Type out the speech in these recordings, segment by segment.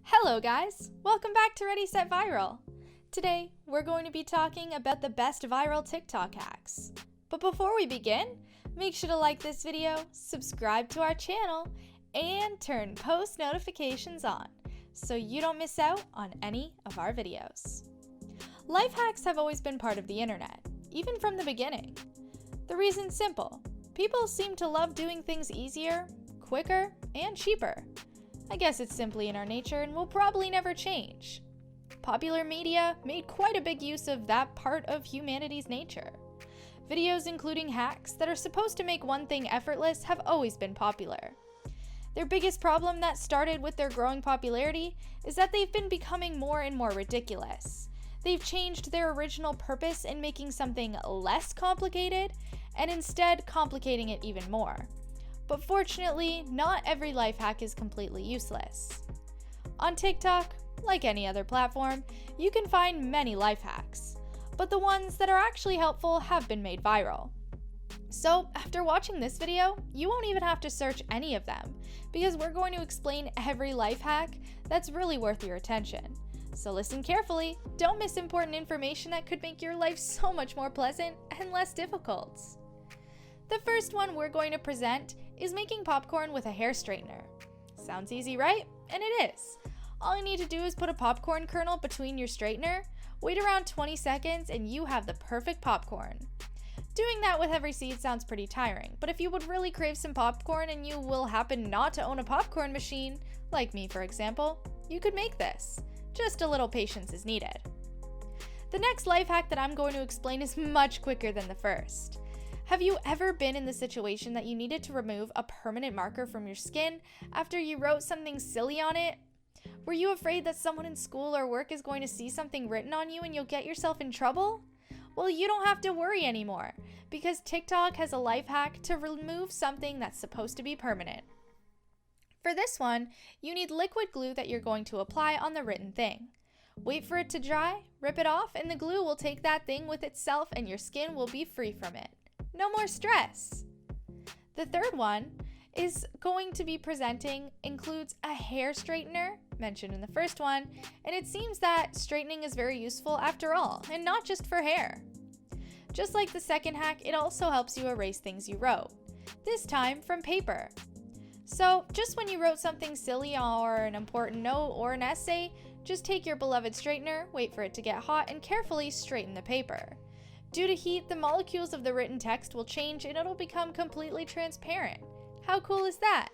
Hello guys, welcome back to Ready Set Viral. Today, we're going to be talking about the best viral TikTok hacks. But before we begin, make sure to like this video, subscribe to our channel, and turn post notifications on so you don't miss out on any of our videos. Life hacks have always been part of the internet, even from the beginning. The reason's simple. People seem to love doing things easier, quicker, and cheaper. I guess it's simply in our nature and will probably never change. Popular media made quite a big use of that part of humanity's nature. Videos including hacks that are supposed to make one thing effortless have always been popular. Their biggest problem that started with their growing popularity is that they've been becoming more and more ridiculous. They've changed their original purpose in making something less complicated and instead complicating it even more. But fortunately, not every life hack is completely useless. On TikTok, like any other platform, you can find many life hacks, but the ones that are actually helpful have been made viral. So after watching this video, you won't even have to search any of them, because we're going to explain every life hack that's really worth your attention. So listen carefully, don't miss important information that could make your life so much more pleasant and less difficult. The first one we're going to present is making popcorn with a hair straightener. Sounds easy, right? And it is. All you need to do is put a popcorn kernel between your straightener, wait around 20 seconds, and you have the perfect popcorn. Doing that with every seed sounds pretty tiring, but if you would really crave some popcorn and you will happen not to own a popcorn machine, like me for example, you could make this. Just a little patience is needed. The next life hack that I'm going to explain is much quicker than the first. Have you ever been in the situation that you needed to remove a permanent marker from your skin after you wrote something silly on it? Were you afraid that someone in school or work is going to see something written on you and you'll get yourself in trouble? Well, you don't have to worry anymore, because TikTok has a life hack to remove something that's supposed to be permanent. For this one, you need liquid glue that you're going to apply on the written thing. Wait for it to dry, rip it off, and the glue will take that thing with itself and your skin will be free from it. No more stress. The third one is going to be presenting includes a hair straightener, mentioned in the first one, and it seems that straightening is very useful after all, and not just for hair. Just like the second hack, it also helps you erase things you wrote, this time from paper. So just when you wrote something silly or an important note or an essay, just take your beloved straightener, wait for it to get hot, and carefully straighten the paper. Due to heat, the molecules of the written text will change and it'll become completely transparent. How cool is that?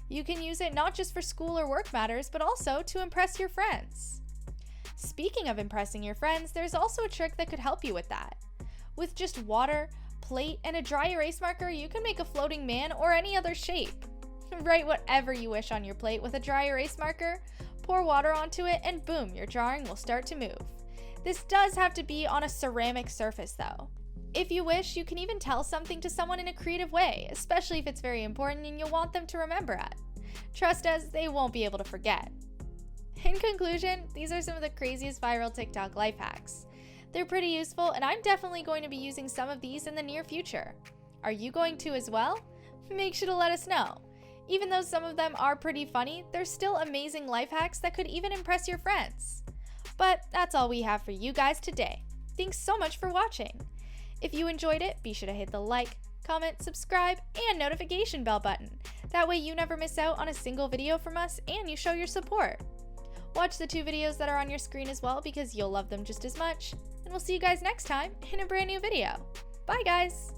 You can use it not just for school or work matters, but also to impress your friends. Speaking of impressing your friends, there's also a trick that could help you with that. With just water, plate, and a dry erase marker, you can make a floating man or any other shape. Write whatever you wish on your plate with a dry erase marker, pour water onto it, and boom, your drawing will start to move. This does have to be on a ceramic surface though. If you wish, you can even tell something to someone in a creative way, especially if it's very important and you'll want them to remember it. Trust us, they won't be able to forget. In conclusion, these are some of the craziest viral TikTok life hacks. They're pretty useful and I'm definitely going to be using some of these in the near future. Are you going to as well? Make sure to let us know. Even though some of them are pretty funny, they're still amazing life hacks that could even impress your friends. But that's all we have for you guys today. Thanks so much for watching. If you enjoyed it, be sure to hit the like, comment, subscribe, and notification bell button. That way you never miss out on a single video from us and you show your support. Watch the 2 videos that are on your screen as well because you'll love them just as much. And we'll see you guys next time in a brand new video. Bye guys!